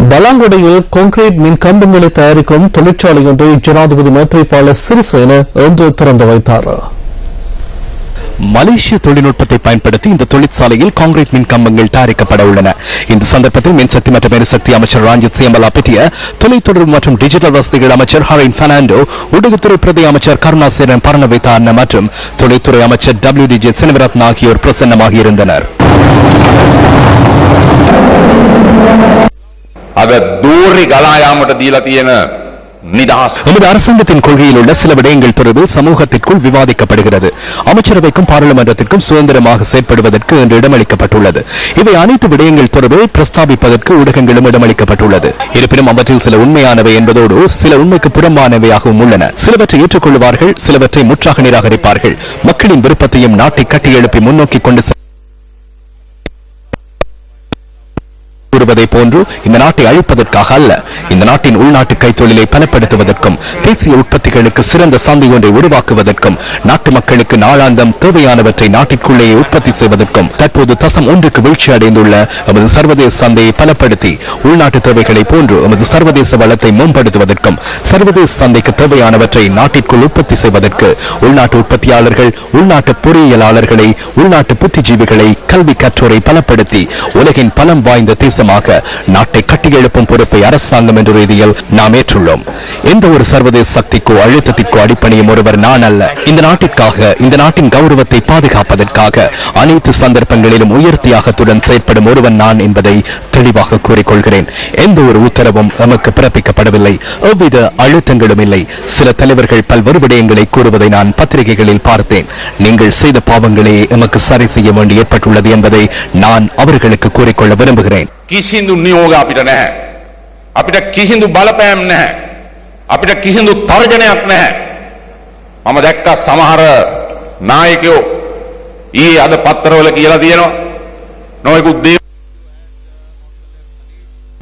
பலாங்குடையில் concrete மின் கம்பங்களை தயாரிக்கும் தொழிற்சாலை ஒன்றை ஜனாதிபதி மைத்ரிபால சிறிசேன இன்று திறந்து வைத்தார். மலேசிய தொழில்நுட்பத்தை பயன்படுத்தி இந்த தொழிற்சாலையில் கான்கிரீட் மின் கம்பங்கள் தயாரிக்கப்பட உள்ளன. இந்த சந்தர்ப்பத்தில் மின்சக்தி மற்றும் எரிசக்தி அமைச்சர் ராஞ்சித் சியம்பலா பிட்டிய, தொலைத்தொடர்பு மற்றும் டிஜிட்டல் வசதிகள் அமைச்சர் ஹரின் பெர்னாண்டோ, ஊடகத்துறை பிரதி அமைச்சர் கருணாசேரன் பரணவிதான மற்றும் தொழில்துறை அமைச்சர் WDJ சினவரத்ன ஆகியோர் பிரசன்னமாக இருந்தனர். எமது அரசாங்கத்தின் கொள்கையில் உள்ள சில விடயங்கள் தொடர்பில் சமூகத்திற்குள் விவாதிக்கப்படுகிறது. அமைச்சரவைக்கும் பாராளுமன்றத்திற்கும் சுதந்திரமாக செயற்படுவதற்கு இன்று இடமளிக்கப்பட்டுள்ளது. இவை அனைத்து விடயங்கள் தொடர்பில் பிரஸ்தாபிப்பதற்கு ஊடகங்களும் இடமளிக்கப்பட்டுள்ளது. இருப்பினும் அவற்றில் சில உண்மையானவை என்பதோடு சில உண்மைக்கு புறம்பானவையாகவும் உள்ளன. சிலவற்றை ஏற்றுக்கொள்வார்கள், சிலவற்றை முற்றாக நிராகரிப்பார்கள். மக்களின் விருப்பத்தையும் நாட்டை கட்டியெழுப்பி முன்னோக்கி கொண்டு கூறுவதை போன்று இந்த நாட்டை அழிப்பதற்காக அல்ல, இந்த நாட்டின் உள்நாட்டு கைத்தொழிலை பலப்படுத்துவதற்கும் தேசிய உற்பத்திகளுக்கு சிறந்த சந்தை ஒன்றை உருவாக்குவதற்கும் நாட்டு மக்களுக்கு நாளாந்தம் தேவையானவற்றை நாட்டிற்குள்ளேயே உற்பத்தி செய்வதற்கும் தற்போது தசம் 1க்கு வீழ்ச்சி அடைந்துள்ள எமது சர்வதேச சந்தையை பலப்படுத்தி உள்நாட்டு தேவைகளை போன்று எமது சர்வதேச வளத்தை மேம்படுத்துவதற்கும் சர்வதேச சந்தைக்கு தேவையானவற்றை நாட்டிற்குள் உற்பத்தி செய்வதற்கு உள்நாட்டு உற்பத்தியாளர்கள், உள்நாட்டு பொறியியலாளர்களை, உள்நாட்டு புத்திஜீவிகளை, கல்வி கற்றோரை பலப்படுத்தி உலகின் பலம் வாய்ந்த தேசமாக நாட்டை கட்டியெழுப்பும் பொறுப்பை அரசாங்கம் என்ற ரீதியில் நாம் ஏற்றுள்ளோம். எந்த ஒரு சர்வதேச சக்திக்கோ அழுத்தத்திற்கோ அடிப்பணியும் ஒருவர் நான் அல்ல. இந்த நாட்டிற்காக, இந்த நாட்டின் கௌரவத்தை பாதுகாப்பதற்காக அனைத்து சந்தர்ப்பங்களிலும் உயர் தியாகத்துடன் செயற்படும் ஒருவன் நான் என்பதை தெளிவாக கூறிக்கொள்கிறேன். எந்த ஒரு உத்தரவும் எமக்கு பிறப்பிக்கப்படவில்லை, எவ்வித அழுத்தங்களும் இல்லை. சில தலைவர்கள் பல்வேறு விடயங்களை கூறுவதை நான் பத்திரிகைகளில் பார்த்தேன். நீங்கள் செய்த பாவங்களே எமக்கு சரி செய்ய வேண்டி ஏற்பட்டுள்ளது என்பதை நான் அவர்களுக்கு கூறிக்கொள்ள விரும்புகிறேன். කිසිදු නියෝග අපිට නැහැ. අපිට කිසිදු බලපෑම් නැහැ. අපිට කිසිදු තර්ජනයක් නැහැ. මම දැක්ක සමහර නායකයෝ ඊ අද පත්තරවල කියලා තියෙනවා නොයෙකුත්